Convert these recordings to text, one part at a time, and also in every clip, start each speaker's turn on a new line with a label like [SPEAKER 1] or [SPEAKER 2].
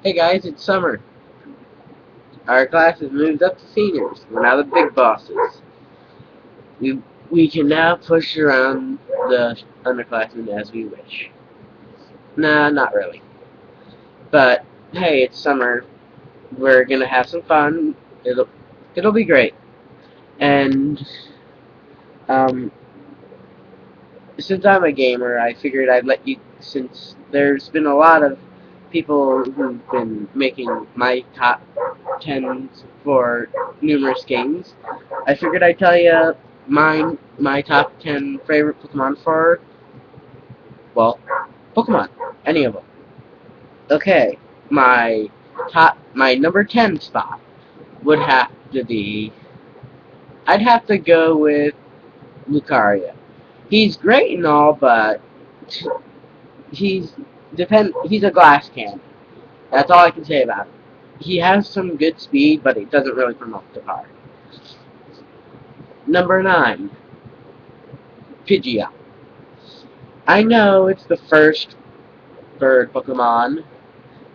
[SPEAKER 1] Hey guys, it's summer. Our class has moved up to seniors. We're now the big bosses. We can now push around the underclassmen as we wish. Nah, not really. But hey, it's summer. We're gonna have some fun. It'll be great. And um, since I'm a gamer, I figured I'd let you. Since there's been a lot of people who've been making my top tens for numerous games, I figured I'd tell you my top 10 favorite Pokemon for, well, Pokemon. Any of them. Okay, my number 10 spot would have to be, I'd have to go with Lucario. He's great and all, but he's he's a glass cannon. That's all I can say about him. He has some good speed, but it doesn't really promote the card. Number 9, Pidgeot. I know it's the first bird Pokemon,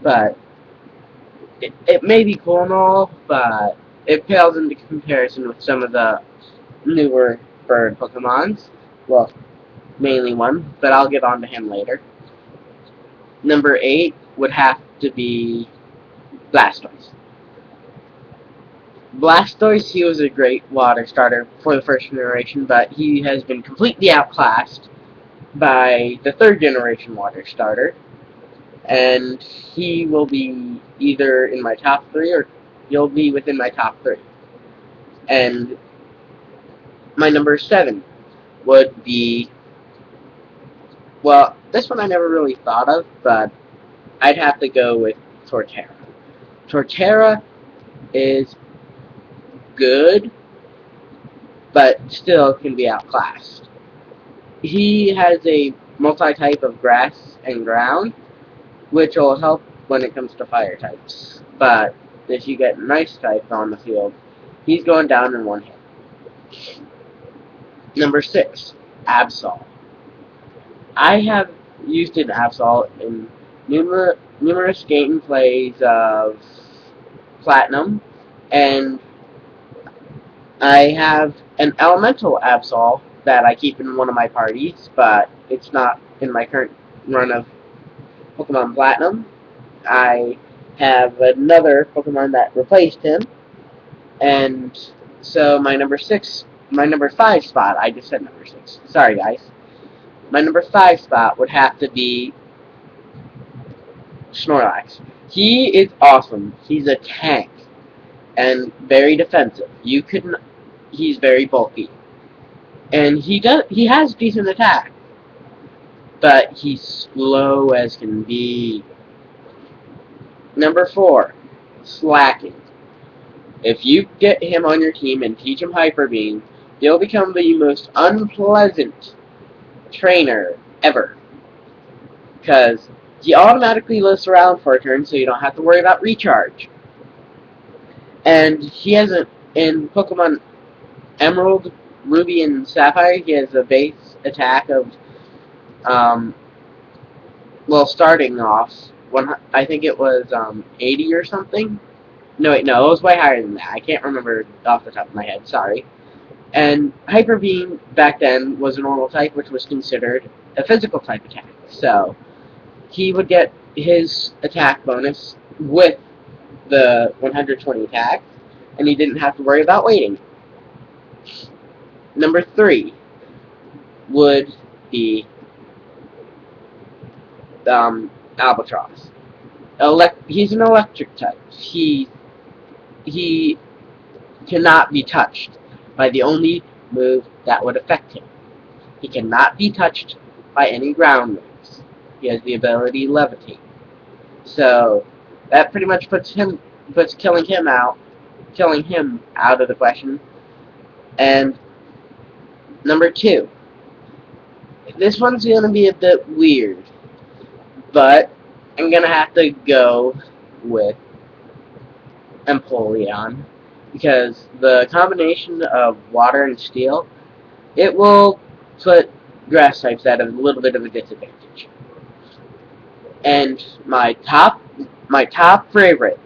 [SPEAKER 1] but it may be cool and all, but it pales into comparison with some of the newer bird Pokemons. Well, mainly one, but I'll get on to him later. Number 8 would have to be Blastoise. Blastoise, he was a great water starter for the first generation, but he has been completely outclassed by the third generation water starter, and he will be either in my top 3 or he'll be within my top 3. And my number 7 would be, well, this one I never really thought of, but I'd have to go with Torterra. Torterra is good, but still can be outclassed. He has a multi-type of grass and ground, which will help when it comes to fire types. But if you get nice types on the field, he's going down in one hit. Number 6, Absol. I have used an Absol in numerous gameplays of Platinum, and I have an Elemental Absol that I keep in one of my parties, but it's not in my current run of Pokemon Platinum. I have another Pokemon that replaced him, and so my number 5 spot, I just said number 6. Sorry, guys. My number 5 spot would have to be Snorlax. He is awesome. He's a tank and very defensive. He's very bulky. And he has decent attack, but he's slow as can be. Number 4, Slaking. If you get him on your team and teach him Hyper Beam, he'll become the most unpleasant trainer ever. Because he automatically lives around for a turn, so you don't have to worry about recharge. And he has in Pokemon Emerald, Ruby, and Sapphire, he has a base attack of, starting off, I think it was 80 or something. No, wait, no, it was way higher than that. I can't remember off the top of my head, sorry. And Hyper Beam back then was a normal type, which was considered a physical type attack. So he would get his attack bonus with the 120 attack, and he didn't have to worry about waiting. Number 3 would be Albatross. He's an electric type. He cannot be touched by the only move that would affect him. He cannot be touched by any ground moves. He has the ability to levitate. So that pretty much puts killing him out of the question. And number 2. This one's gonna be a bit weird, but I'm gonna have to go with Empoleon, because the combination of water and steel, it will put grass types at a little bit of a disadvantage. And my my top favorite,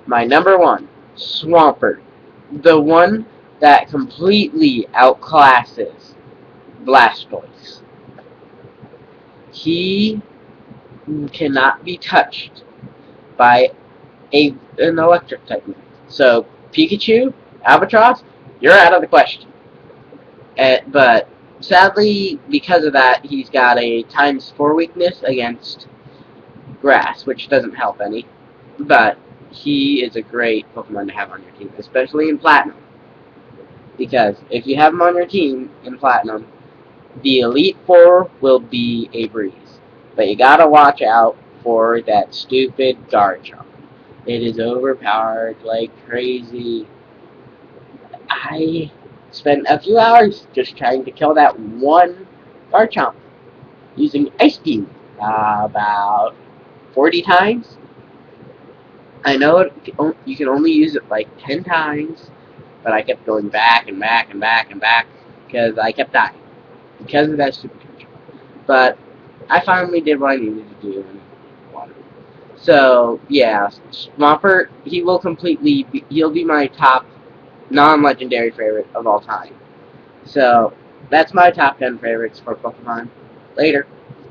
[SPEAKER 1] my number one, Swampert. The one that completely outclasses Blastoise. He cannot be touched by an electric type. So, Pikachu, Albatross, you're out of the question. But sadly, because of that, he's got a ×4 weakness against grass, which doesn't help any. But he is a great Pokemon to have on your team, especially in Platinum. Because if you have him on your team in Platinum, the Elite Four will be a breeze. But you gotta watch out for that stupid Garchomp. It is overpowered like crazy. I spent a few hours just trying to kill that one Garchomp using Ice Beam about 40 times. I know you can only use it like 10 times, but I kept going back and back and back and back because I kept dying because of that stupid Garchomp. But I finally did what I needed to do and won. So yeah, Swampert, he'll be my top non-legendary favorite of all time. So that's my top 10 favorites for Pokemon. Later.